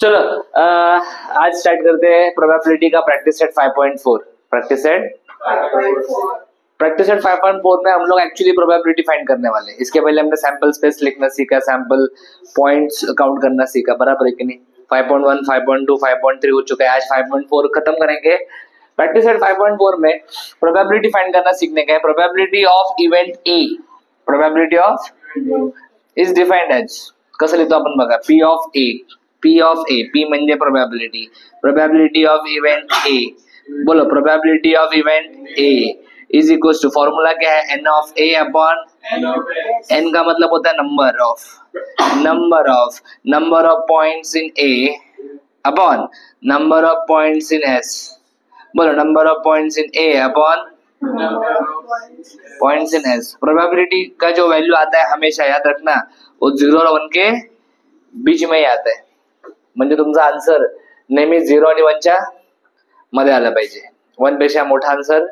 चलो आज स्टार्ट करते हैं प्रोबेबिलिटी का प्रैक्टिस सेट 5.4। प्रैक्टिस सेट 5.4 में हम लोग एक्चुअली प्रोबेबिलिटी फाइंड करने वाले हैं। इसके पहले हमने सैंपल स्पेस लिखना सीखा, सैंपल पॉइंट्स काउंट करना सीखा, बराबर है कि नहीं। 5.1, 5.2, 5.3 हो चुका है। आज 5.4 खत्म करेंगे। प्रैक्टिस सेट 5.4 में प्रोबेबिलिटी फाइंड करना सीखने का है। Probability of event A, probability of is defined as, कसं लिहितो आपण बघा, P of A, P of A, P म्हणजे probability, probability of event A. बोलो probability of event A is equal to, formula क्या है, n of A upon n का मतलब होता है number of points in A upon number of points in S. बोलो number of points in A upon points in S. Probability का जो value आता है हमेशा याद रखना वो 0 और 1 के बीच में ही आता है, म्हणजे तुमचा आन्सर नेहमी 0 आणि 1 च्या मध्ये आला पाहिजे। 1 पेक्षा मोठा आन्सर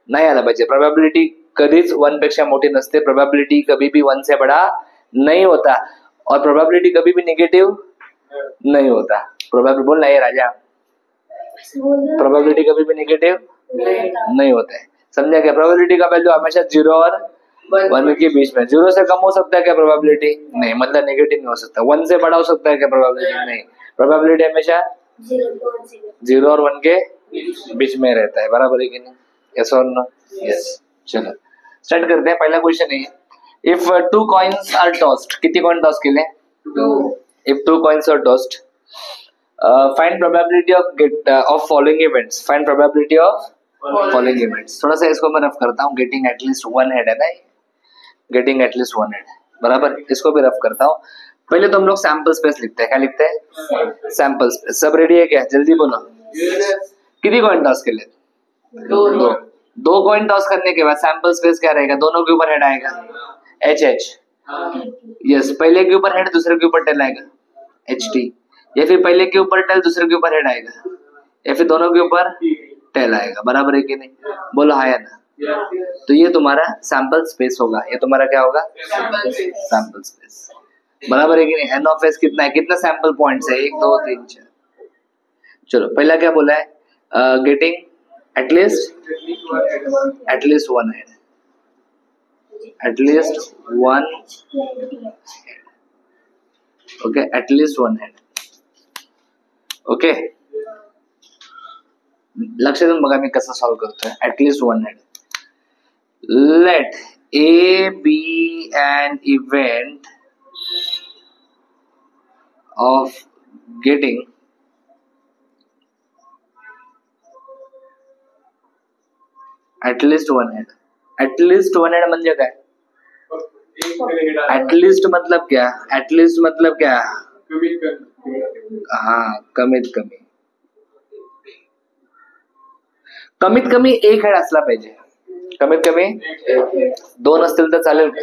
नाही आला पाहिजे। प्रोबेबिलिटी कधीच 1 पेक्षा मोठी नसते। प्रोबेबिलिटी कभी भी 1 से बड़ा नहीं होता और प्रोबेबिलिटी कभी भी नेगेटिव नहीं होता। प्रोबेबिलिटी बोल नहीं राजा, प्रोबेबिलिटी कभी भी नेगेटिव नहीं होता है, समझा क्या। प्रोबेबिलिटी का वैल्यू हमेशा 0 और 1 के बीच में। 0 से कम हो सकता है क्या प्रोबेबिलिटी? नहीं, मतलब नेगेटिव नहीं हो सकता। 1 से बड़ा हो सकता है क्या प्रोबेबिलिटी? नहीं, प्रोबेबिलिटी हमेशा 0 और 1 के बीच में रहता है, बराबर है कि नहीं। यस और नो? यस। चलो स्टार्ट करते हैं। पहला क्वेश्चन है, इफ 2 कॉइन्स आर टॉस्ड, कितनी कॉइन टॉस केले? 2। If 2 coins are tossed, find probability of following events. Find probability of following events. थोड़ा सा इसको मैं रफ करता हूँ। गेटिंग एटलीस्ट 1 हेड है ना, गेटिंग एटलीस्ट 1 हेड, बराबर। इसको भी रफ करता हूँ। पहले तो हम लोग सैंपल स्पेस लिखते हैं। क्या लिखते हैं? Sample space. सब रेडी है क्या? जल्दी बोलो। कितनी कॉइन टॉस के लिए? 2 कॉइन टॉस करने के बाद सैंपल स्पेस क्या रहेगा? दोनों के ऊपर हेड आएगा, एच एच। यस, पहले के ऊपर हेड, दूसरे के ऊपर टेल आएगा, एच टी। या फिर पहले के ऊपर टेल, दूसरे के ऊपर हेड आएगा, या फिर दोनों के ऊपर टेल आएगा, बराबर है कि नहीं। बोलो हाँ या ना। तो ये तुम्हारा सैंपल स्पेस होगा। ये तुम्हारा क्या होगा? सैंपल स्पेस, बराबर है कि नहीं। एन ऑफ एस कितना है? कितना सैंपल पॉइंट्स है? 1 2 3 4। चलो पहला क्या बोला है? Getting at least 1 head, at least 1 okay, at least 1 head. Okay, लक्ष देऊन बघा मी कसं सॉल्व करतोय। At least 1 head. Let A be an event of getting at least 1 head. At least 1 head म्हणजे काय? At least मतलब क्या? At least मतलब क्या? हाँ, कमीत कमी। कमीत कमी 1 हेड असला पाहिजे। कमीत कमी 2 असतील तर चालेल का?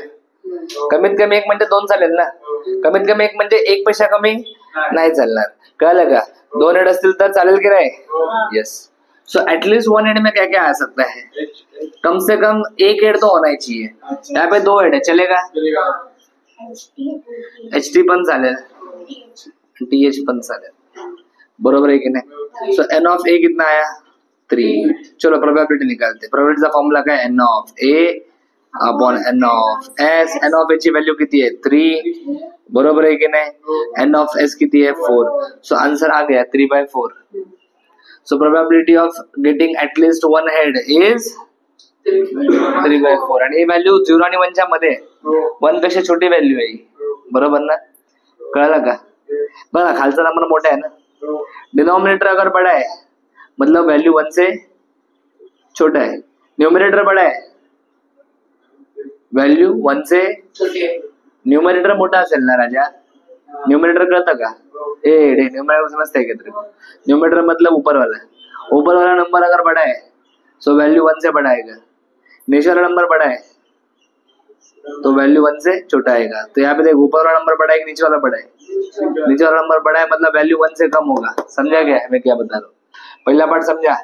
कमीत कमी 1 म्हणजे 2 चालेल ना। कमीत कमी 1 म्हणजे 1 पेक्षा कमी नाही चालणार, कळलं का? 2 हेड असतील तर चालेल की नहीं? यस। सो एटलीस्ट 1 हेड में क्या क्या आ सकता है? कम से कम 1 हेड तो होना ही चाहिए। यहाँ पे 2 हेड है, चलेगा? एच टी पण चालेल, टी एच पण चालेल, बरोबर है कि नहीं। सो एन ऑफ ए कितना आया? 3। चलो प्रोबेबिलिटी निकालते। प्रोबेबिलिटी का फॉर्मूला क्या है? N of A upon N of S. N of A ची वैल्यू किती है? 3, बरोबर है कि नहीं। एन ऑफ एस किती है? 4। सो आंसर आ गया 3/4। So probability of getting at least 1 head is 3/4। आणि ही व्हॅल्यू 0 आणि 1 च्या मध्ये, 1 पेक्षा छोटी व्हॅल्यू आहे, बरोबर ना? कळलं का? बघा खालचा नंबर मोठा आहे ना, डिनोमिनेटर अगर बड़ा है मतलब वैल्यू 1 से छोटा है, न्यूमरेटर बड़ा है वैल्यू 1 से न्यूमरेटर मोठा असेल ना राजा। न्यूमरेटर कळतं का? न्यूमरेटर समजते का तेरे को? न्यूमरेटर मतलब ऊपर वाला नंबर अगर बड़ा है तो वैल्यू 1 से बड़ा आएगा। नीचे वाला नंबर बड़ा है तो वैल्यू 1 से छोटा आएगा। तो यहाँ पे देख, ऊपर वाला नंबर बड़ा है कि नीचे वाला बड़ा है? नीचे वाला नंबर बड़ा है, मतलब वैल्यू 1 से कम होगा। समझा क्या मैं क्या बता रहा हूँ? पहला पार्ट समझा?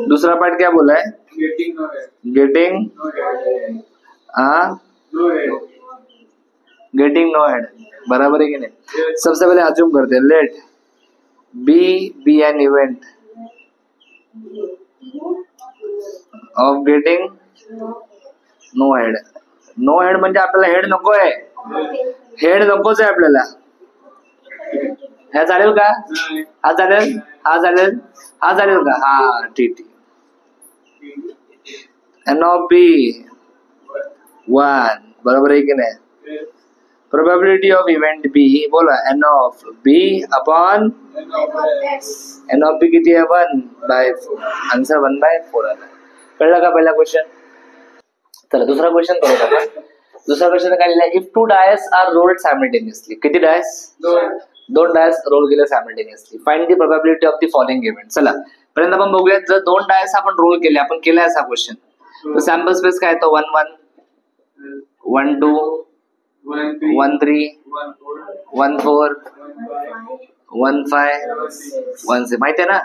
दूसरा पार्ट क्या बोला है? गेटिंग नो हेड, बराबर है कि नहीं। सबसे पहले अज्यूम करते हैं, let be an event of getting no head. No head म्हणजे आपल्याला हेड नको आहे, हेड नकोच आहे आपल्याला. हे चालेल का? हा चालेल, हा चालेल, हा चालेल का? हा ठीक. एन ऑफ बी 1 बरोबर आहे की नाही? प्रोबॅबिलिटी ऑफ इव्हेंट बी बोला N of B upon N of B किती आहे? 1/4. आन्सर 1/4 आला. कळलं का पहिला क्वेश्चन? चला दुसरा क्वेश्चन करूया आपण. दुसरा क्वेश्चन काय लिहिला? If 2 dice are rolled simultaneously. किती डायस? 2 डायस रोल केले simultaneously. Find the probability of the following event. चला पर्यंत आपण बघूया. जर 2 डायस आपण रोल केले, आपण केलाय असा क्वेश्चन, तर सॅम्पल स्पेस काय तो 1 1 1 2 1 3 1 4 1 5 1 6 माहिती आहे ना?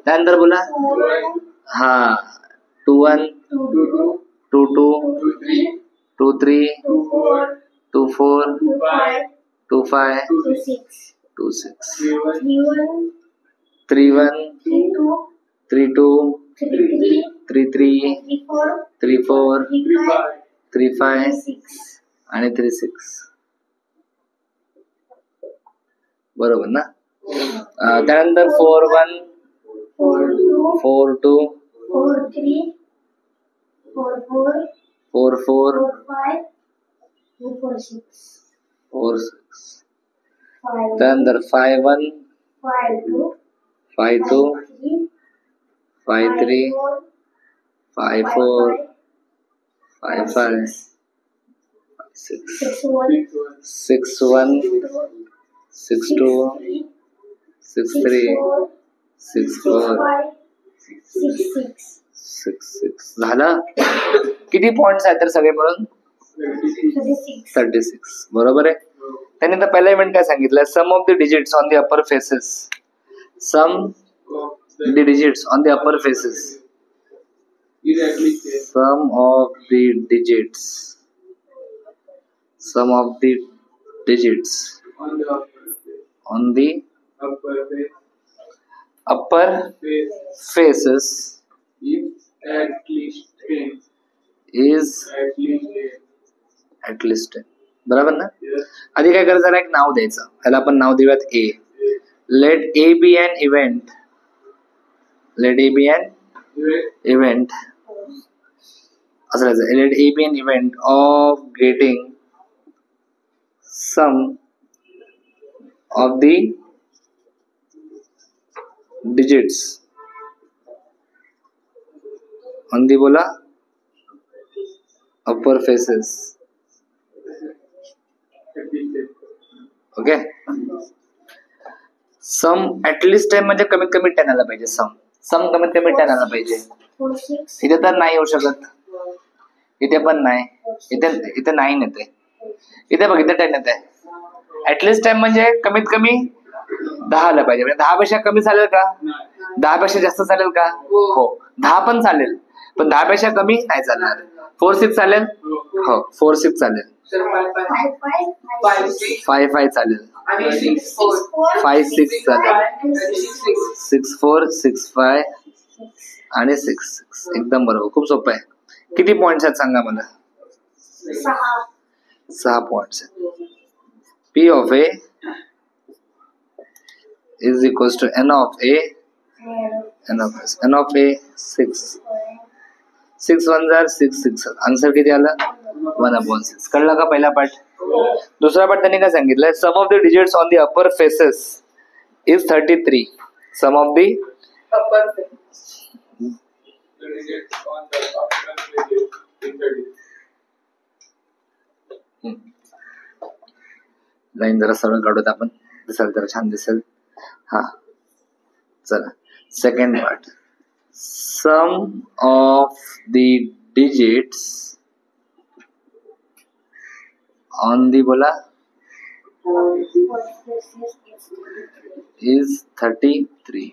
त्यानंतर बोला हा 2 1 2 2 2 3 2 4 2 5 2 6 3 1 3 2 3 3 3 4 3 5 आणि 3 6 बरोबर ना? त्यानंतर 4 1 4 2 4 4 4 6 त्यानंतर 5 1 5 2 5 3 5 4 5 5 6 6 1 6 2 6 3 6 4 6 6 झालं. किती पॉइंट्स आहेत तर सगळे मिळून? 36 बरोबर आहे. त्याने तर पहिला इव्हेंट काय सांगितलं? Sum of the digits on the upper faces. Sum the digits on the upper faces. Sum of the digits. Sum of the digits on the upper faces is at least 10. बरोबर ना? आधी काय करायचं? एक नाव द्यायचं. ह्याला आपण नाव देऊयात A. Let A be an event. Let A be an event असं राहायचं. Let A be an event of getting sum of the digits on the बोला upper faces. Okay. Sum at least time म्हणजे कमीत कमी 10 आला पाहिजे. सम कमीत कमी 10 आला पाहिजे. इथे तर नाही येऊ शकत, इथे पण नाही, इथे 9 येते, इथे बघ इथे 10 येते. ऍटलिस्ट टाइम म्हणजे कमीत कमी 10 आलं पाहिजे. म्हणजे 10 पेक्षा कमी चालेल का? 10 पेक्षा जास्त चालेल का? हो. 10 पण चालेल, पण 10 पेक्षा कमी नाही चालणार. 4 6 चालेल? हो 4 6 चालेल. 5 5 चालेल. 5 6 चालेल. 6 4 6 5 आणि 6 6 एकदम बरोबर. खूप सोपं आहे. किती पॉइंट्स आहेत सांगा मला? 6 पॉइंट्स आहेत. P of A is equals to N of A, N of S. N of A 6. 6 1 are 6 6. Answer किती आला? 1/6. कळला का पहिला पार्ट? दुसरा पार्ट त्यांनी काय सांगितलंय? Sum of the digits on the upper faces is 33. Sum of the upper line जरा सरळ काढूत आपण, दिसेल जरा छान दिसेल. हा चला second part. Sum of the digits on the बोला इज 33.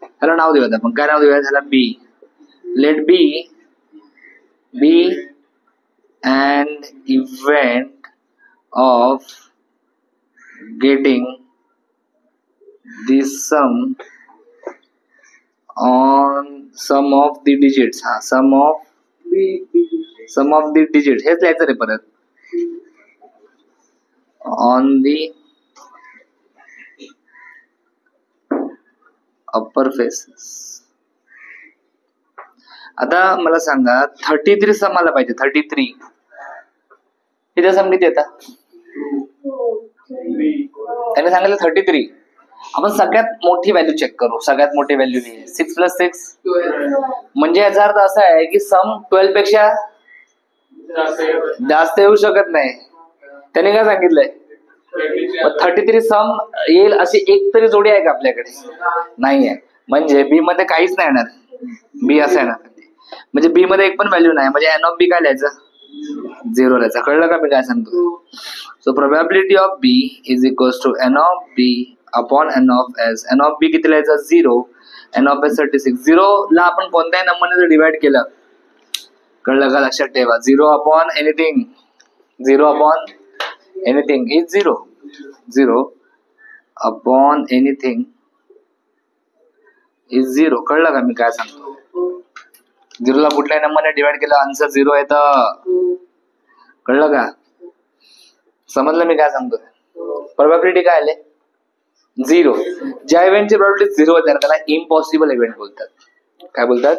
ह्याला नाव देऊयात आपण. काय नाव देऊयात ह्याला? B. Let B an event of getting the sum of the digits. हा sum of the digits हेच लिहायचं रे परत. On the upper faces. आता मला सांगा 33 सम आला पाहिजे. 33 इथे सम किती येतात? त्याने सांगितलं 33. आपण सगळ्यात मोठी व्हॅल्यू चेक करू. सगळ्यात मोठी व्हॅल्यू 6 + 6 म्हणजे याचा अर्थ असा आहे की सम 12 पेक्षा जास्त येऊ शकत नाही. त्याने काय सांगितलंय? 33 सम येईल अशी एक तरी जोडी आहे का आपल्याकडे? नाही आहे. म्हणजे बी मध्ये काहीच नाही येणार. बी असं येणार. म्हणजे बी मध्ये एक पण व्हॅल्यू नाही. म्हणजे एन ऑफ बी काय लिहायचं? 0 लिहायचं. कळलं का मी काय सांगतो? So probability of B is equals to N of B upon N of S. N of B किती लिहायचं? 0. N of S 36. 0 ला आपण कोणत्याही नंबरने जर डिवाइड केलं, कळलं का? लक्षात ठेवा. 0 upon anything is 0. 0 upon anything is 0. कळलं का मी काय सांगतो? 0 ला कुठल्याही नंबरने डिवाइड केलं आन्सर 0 येतं. कळलं का? समजलं मी काय सांगतोय? प्रोबॅबिलिटी काय आले? 0. ज्या इव्हेंटची प्रोबॅबिलिटी 0 होते त्याला इम्पॉसिबल इव्हेंट बोलतात. काय बोलतात?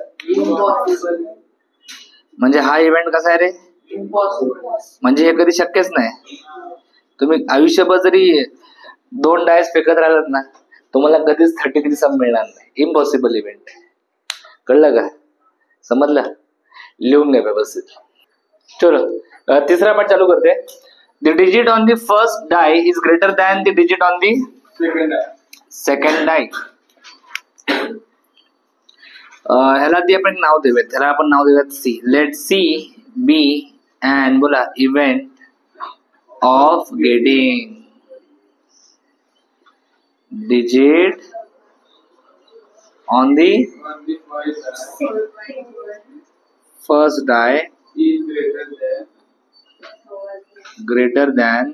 म्हणजे हा इव्हेंट कसा आहे रे? म्हणजे हे कधी शक्यच नाही. तुम्ही आयुष्यभर जरी 2 डायस फेकत राहिलात ना, तुम्हाला कधीच 33 सम मिळणार नाही. Impossible event. कळलं का? समजलं? लिहून घ्या व्यवस्थित. चलो तिसरा पार्ट चालू करते. The digit on the first die is greater than the digit on the second die. ह्याला ती आपण नाव देऊयात. ह्याला आपण नाव देऊयात C. Let C be and बोला event of getting digit on the first die greater than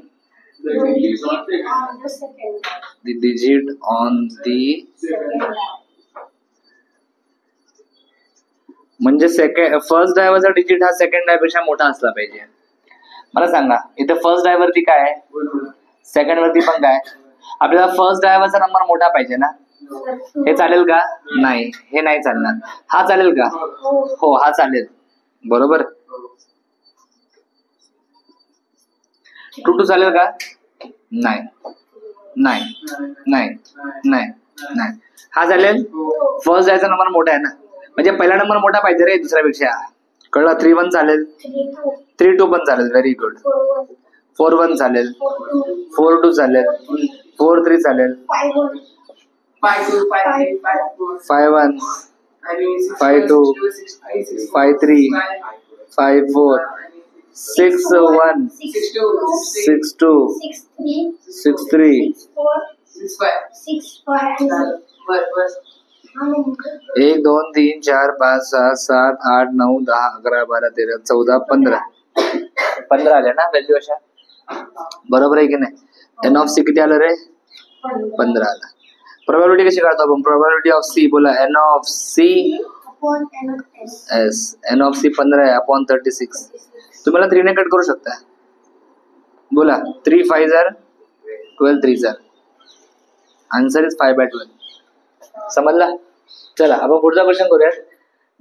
the digit on the म्हणजे फर्स्ट डाय वरचा डिजिट हा सेकंड डाय पेक्षा मोठा असला पाहिजे. मला सांगा इथे फर्स्ट डाय वरती काय आहे? सेकंड वरती पण काय? आपल्याला फर्स्ट डायवरचा नंबर मोठा पाहिजे ना. हे चालेल का? नाही. हे नाही चालणार. हा चालेल का? हो हा चालेल. बरोबर. 2 चालेल का? नाही नाही नाही नाही नाही. हा चालेल. फर्स्ट डायचा नंबर मोठा आहे ना. म्हणजे पहिला नंबर मोठा पाहिजे रे दुसऱ्यापेक्षा. कळलं? 3-1 चालेल. 3-2 पण चालेल. Very good. 4-1 चालेल. 4-2 चालेल. 4-3 चालेल. 5-1 5-2 5-3 5-4 6-1 6-2 6-3 1 2 3 4 5 6 7 8 9 10 11 12 13 14 15 आले ना व्हॅल्यू अशा. बरोबर आहे की नाही? एन ऑफ सी किती आलं रे? 15 आला. प्रोबॅबिलिटी कशी काढतो आपण? प्रोबॅबिलिटी ऑफ सी बोला. N of C S. N of C 15 आहे अपॉन 36. तुम्हाला 3 ने कट करू शकता. बोला 3 5 12 3 आन्सर इज 5/12. समजला? चला आपण पुढचा क्वेश्चन करूया.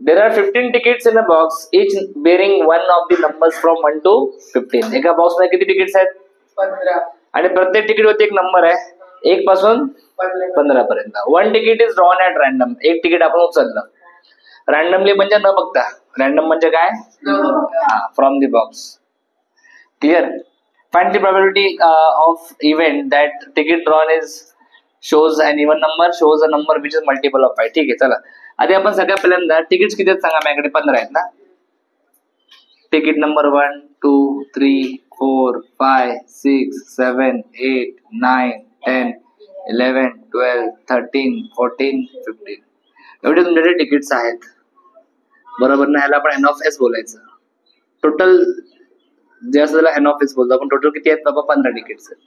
There are 15 tickets in a box, each bearing one of the numbers from 1 to 15. एका बॉक्स मध्ये किती तिकीट्स आहेत? 15. आणि प्रत्येक तिकीट वरती एक नंबर आहे 1 पासून 15 पर्यंत. 1 ticket is drawn at random. एक तिकीट आपण उचललं. रॅन्डमली म्हणजे न बघता. रॅन्डम म्हणजे काय? From the box. Clear? Find the probability of event that ticket drawn is shows an even number, shows a number which is multiple of 5. ठीक आहे. चला आधी आपण सगळ्यात पहिल्यांदा तिकीट किती आहेत सांगा. माझ्याकडे 15 आहेत ना. तिकीट नंबर 1 2 3 4 5 6 7 8 9 10 11 12 13 14 15 एवढे तुमच्याकडे तिकीट्स आहेत. बरोबर ना? ह्याला आपण एन ऑफ एस बोलायचं. टोटल जे असं त्याला एन ऑफ एस बोलतो आपण. टोटल किती आहेत बाबा? 15 तिकीट्स आहेत.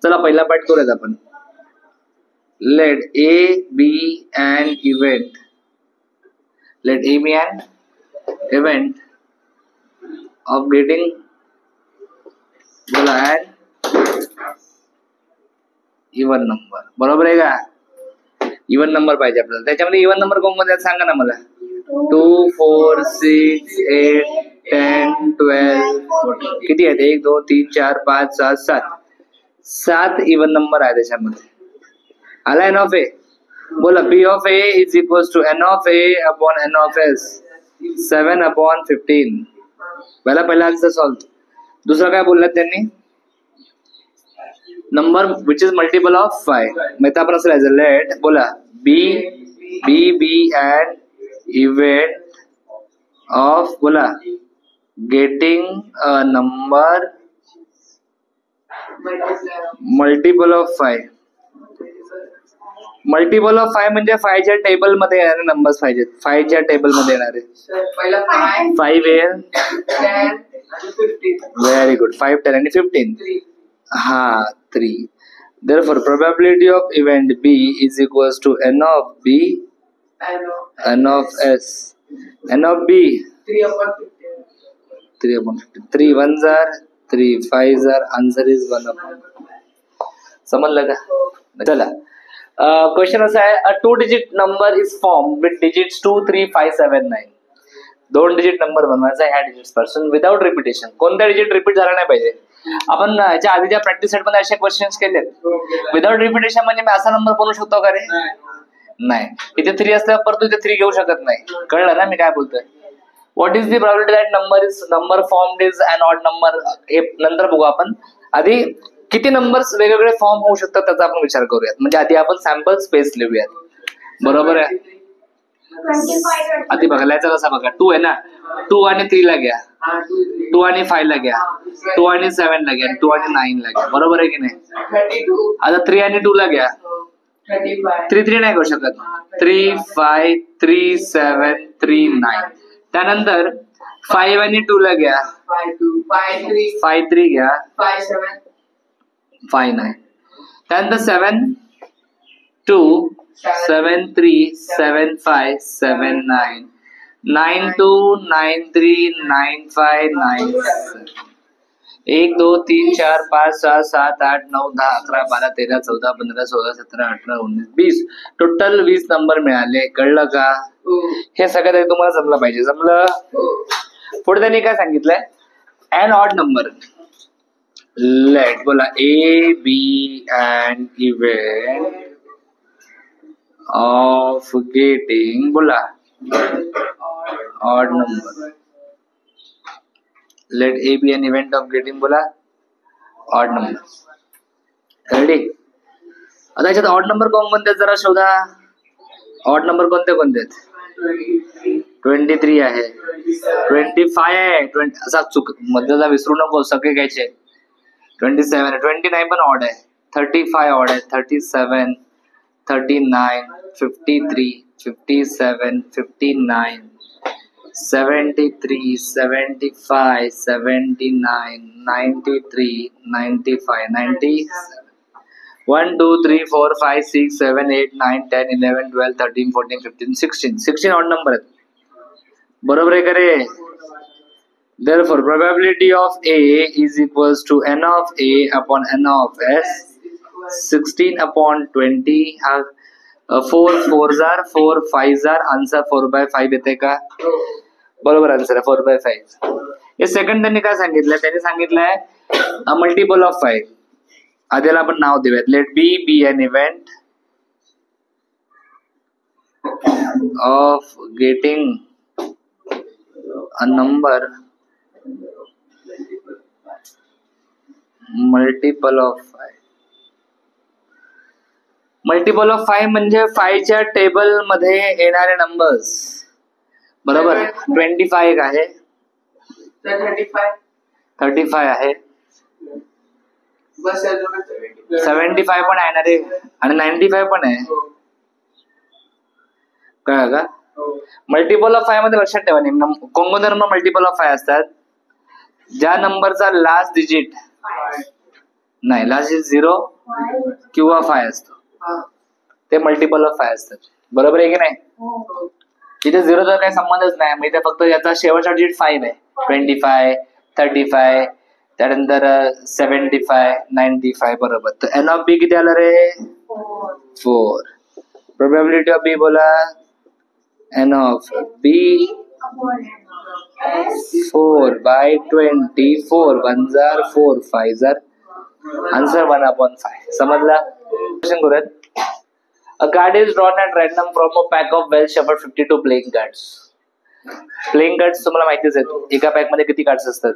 चला पहिला पार्ट करूयात आपण. Let A be an event. Let A be an event of getting बोला an even number. बरोबर आहे का? इवन नंबर पाहिजे आपल्याला. त्याच्यामध्ये इवन नंबर कोणते आहेत सांगा ना मला. 2, 4, 6, 8, 10, 12, 14. किती आहेत? 1, 2, 3, 4, 5, 6, 7. 7 इवन नंबर आहे त्याच्यामध्ये. आला एन ऑफ ए. बोला P of A is equal to N of A upon N of S 7 upon 15. पहिला आन्सर सॉल्व. दुसरा काय बोललात त्यांनी? Number which is multiple of 5. मग आपण असं लिहायचं. लेट बोला बी अँड इव्हेंट ऑफ बोला getting a number multiple of 5. Multiple of 5 म्हणजे 5 च्या टेबल मध्ये येणारे नंबर्स पाहिजेत. 5 च्या टेबल मध्ये येणारे 5 येईल. Very good. 5, 10 आणि 15. हा 3. Therefore probability of event B is equals to n of B n of S. n of B 3 upon 15. 3 1s are 3 5s are. Answer is 1 upon. समजलं का? चला क्वेश्चन असा आहे. अ 2 digit number is formed with digits 2 3 5 7 9. 2 digit number बनवायचा ह्या digits पासून without repetition. कोणत्या digit repeat झाला नाही पाहिजे. आपण याच्या आधीच्या प्रॅक्टिस सेट मध्ये असे क्वेश्चन्स केलेत. विदाउट रिपिटेशन म्हणजे मी असा नंबर बनवू शकतो का रे? नाही. इथे 3 असल्यावर परत इथे 3 घेऊ शकत नाही. कळलं ना मी काय बोलतोय? What is the probability that number formed is an odd number. हे नंतर बघू आपण. आधी किती नंबर्स वेगवेगळे फॉर्म होऊ शकतात त्याचा आपण विचार करूयात. म्हणजे आधी आपण सॅम्पल स्पेस लिहूयात. बरोबर आहे. आधी बघायचा कसा बघा. 2 आहे ना. 2 आणि 3 ला घ्या. 2 आणि 5 ला घ्या. 2 आणि 7 ला घ्या. 2 आणि 9 ला घ्या. बरोबर आहे की नाही? आता 3 आणि 2 ला घ्या. 3 नाही करू शकत. 3 5 3 7 3 9. त्यानंतर 5 आणि 2 ला घ्या. 5 3 घ्या. 5 9. त्यानंतर 7 2 7 3 7 5 7 9 9 2 9 3 9 5 9 1 2 3 4 5 6 7 8 9 10 11 12 13 14 15 16 17 18 19 20. टोटल 20 नंबर मिळाले. कळलं का? हे सगळं तुम्हाला जमलं पाहिजे. जमलं? पुढे त्यांनी काय सांगितलंय? N odd number. लेट बोला A B and event of getting बोला odd number. Let A be an event of getting बोला odd number. रेडी? आता याच्यात ऑड नंबर कोणते जरा शोधा. ऑड नंबर कोणते आहेत? 23 आहे. 25 आहे. असा चुक मधला विसरू नको. सगळे घ्यायचे. 27 आहे. 29 पण ऑड आहे. 35 ऑड आहे. 37 39 53 57 59 73 75 79 93 95 90 1 2 3 4 5 6 7 8 9 10 11 12 13 14 15 16 ऑड नंबर आहेत. बरोबर आहे का रे? Therefore probability of A is equals to n of A upon n of S 16 upon 20. 4 4s are 4 5s are. Answer 4/5 येते का? बरोबर आन्सर आहे 4/5. हे सेकंड त्यांनी काय सांगितलंय? त्यांनी सांगितलंय मल्टिपल ऑफ 5. आधीला आपण नाव देऊयात. Let B an event of getting a number multiple of 5. Multiple of 5 म्हणजे 5 च्या टेबल मध्ये येणारे नंबर्स. बरोबर. 25 एक आहे. 35 आहे. 75 पण आहे ना रे. आणि 95 पण आहे. कळलं का? मल्टिपल ऑफ 5 मध्ये लक्षात ठेवा. कोणकोणते नंबर मल्टिपल ऑफ 5 असतात? ज्या नंबरचा लास्ट डिजिट नाही, लास्ट डिजिट 0 किंवा 5 असतो. ते मल्टिपल ऑफ 5 असतात. बरोबर आहे की नाही? तिथे 0चा काही संबंधच नाही. म्हणजे फक्त याचा शेवटचा डिजिट 5 आहे. 25, 35, त्यानंतर 75, 95. बरोबर. तर एन ऑफ बी किती आलं रे? 4. प्रोबॅबिलिटी ऑफ बी बोला. N of B 4/24. 1 जार 4, 5 जार. आन्सर 1/5. समजला? क्वेश्चन करूयात. A card is drawn at random from a pack of well shuffled 52 playing cards. Playing cards तुम्हाला माहितीच आहे. एका पॅक मध्ये किती कार्ड्स असतात?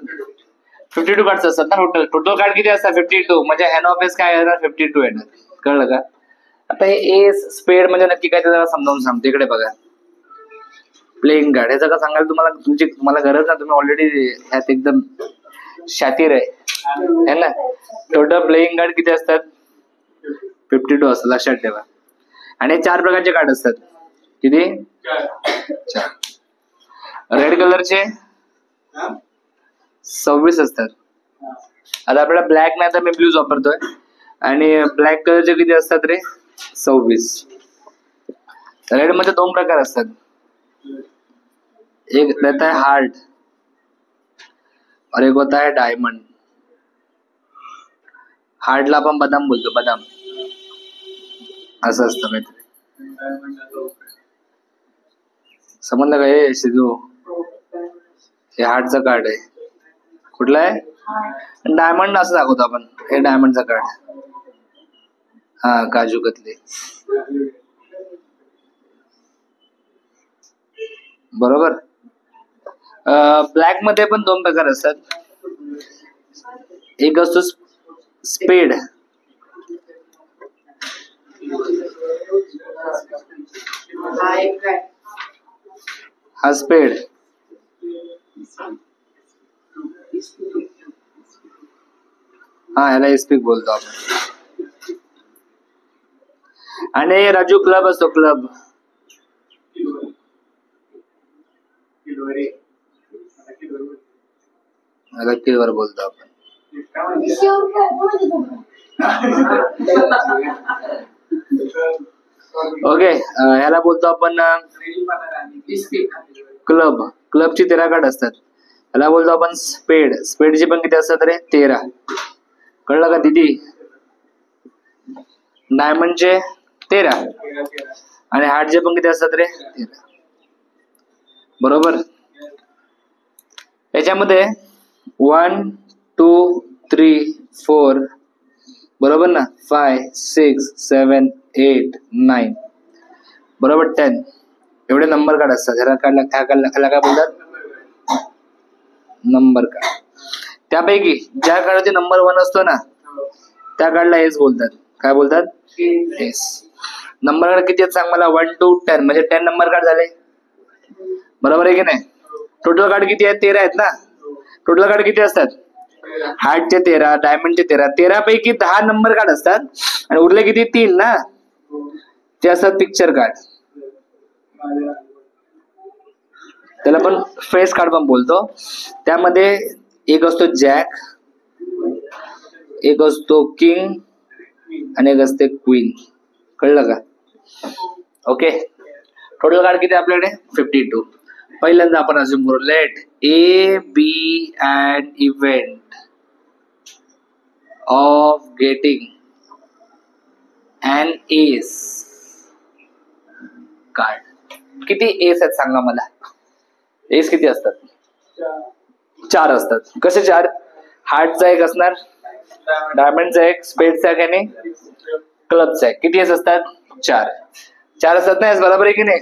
52 कार्ड्स असतात ना टोटल. टोटल कार्ड किती असतात? 52. म्हणजे एन ऑफ एस काय येणार? 52 येणार. कळलं का? आता हे एस स्पेड म्हणजे नक्की काय ते जरा समजावून सांगतो. इकडे बघा. प्लेइंग कार्ड याचं का सांगाल तुम्हाला गरज ना. तुम्ही ऑलरेडी ह्यात एकदम शातीर आहे ना. टोटल प्लेइंग कार्ड किती असतात? 52 असतात. लक्षात ठेवा. आणि 4 प्रकारचे कार्ड असतात. किती? 4. रेड कलरचे 26 असतात. आता आपल्याला ब्लॅक नाही तर मी ब्लूज वापरतोय. आणि ब्लॅक कलरचे किती असतात रे? 26. रेड मध्ये 2 प्रकार असतात. एक रहता है हार्ट और एक होता है डायमंड. हार्टला आपण बदाम बोलतो. बदाम असं असतं काहीतरी. समजलं का? हे सिद्धू हे हार्टचं कार्ड आहे. कुठलं आहे? डायमंड असं दाखवतो आपण. हे डायमंडचं कार्ड. हा काजू कतली. बरोबर. ब्लॅक मध्ये पण 2 प्रकार असतात. एक असतो स्पेड. हा स्पेड. हा याला एसपीक बोलतो आपण. आणि राजू क्लब असतो. क्लब किलवर बोलतो आपण. ओके. ह्याला बोलतो आपण क्लब. क्लबची 13 कार्ड असतात. ह्याला बोलतो आपण स्पेड. स्पेडची पण किती असतात रे? 13. कळलं का दिदी? डायमंडचे 13 आणि हार्टचे पण किती असतात रे? 13. बरोबर. याच्यामध्ये 1, 2, 3, 4 बरोबर ना. 5, 6, 7, 8, 9 बरोबर 10 एवढे नंबर कार्ड असतात. ह्याला काय बोलतात? Number card. त्यापैकी ज्या कार्डाचे नंबर 1 असतो ना त्या कार्डला एस बोलतात. काय बोलतात? एस. नंबर कार्ड किती आहेत सांग मला? 1 to 10 म्हणजे 10 नंबर कार्ड झाले. बरोबर आहे की नाही? टोटल कार्ड किती आहेत? 13 आहेत ना. टोटल कार्ड किती असतात? हार्टचे 13, डायमंडचे 13. 13 पैकी 10 नंबर कार्ड असतात आणि उरले किती? 3 ना. ते असतात पिक्चर कार्ड. त्याला पण फेस कार्ड पण बोलतो. त्यामध्ये एक असतो जॅक, एक असतो किंग आणि एक असते क्वीन. कळलं का? ओके. टोटल कार्ड किती आपल्याकडे? 52. पहिल्यांदा आपण अजून करू. Let A B an event of getting an ace card. किती एस आहेत सांगा मला? एस किती असतात? 4 असतात. कसे 4? हार्टचा एक असणार, डायमंडचा एक, स्पेडचा एक आणि क्लबचा एक. किती एस असतात? 4. 4 असतात ना. बरोबर आहे की नाही?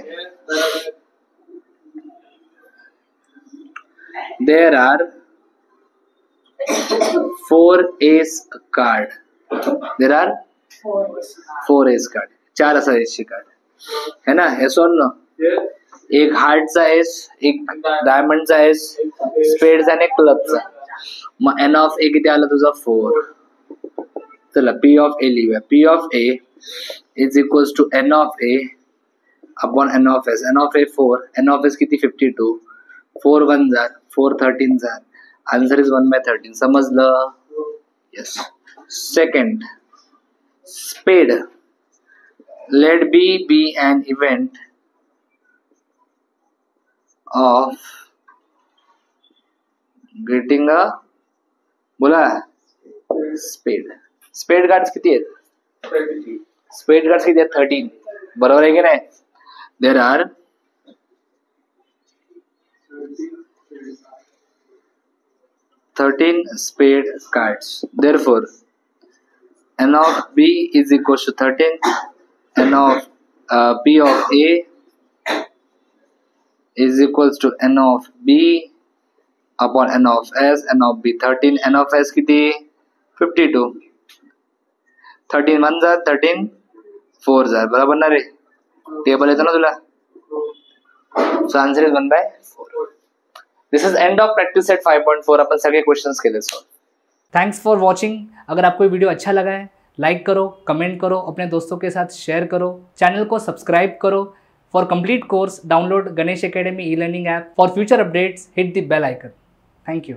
There are 4 ace card. There are 4 ace card. 4 असतात एसची कार्ड है ना. एस ऑन नो. एक हार्टचा एस, एक डायमंडचा एस, स्पेडचा आणि क्लबचा. मग एन ऑफ ए किती आला तुझा? 4. चला पी ऑफ ए लिहूया. P of A is equals to N of A upon N of S. N of A 4, N of S किती? 52. 4 1 जार, 4 13 जार. Answer is 1/13. समजलं? येस. सेकंड स्पेड. let B be an event of getting a बोला स्पेड cards किती आहेत? स्पेड cards किती आहेत? 13. बरोबर आहे की नाही? There are 13 spade cards. Therefore, n of B is equals to 13. N of P of A is equals to n of B upon n of S. N of B 13. N of S किती? 52. 13 1 जा 13 4 जा. बराबर ना रे? Table येतो ना तुला? So answer is 1 by 4. This is end of practice set 5.4. अपन सगळे questions केले सॉल्व. Thanks for watching. अगर आपको वीडियो अच्छा लगा है लाइक करो, कमेंट करो, अपने दोस्तों के साथ शेयर करो, चैनल को सब्सक्राइब करो. For complete course download Ganesh academy e learning app. For future updates hit the bell icon. Thank you.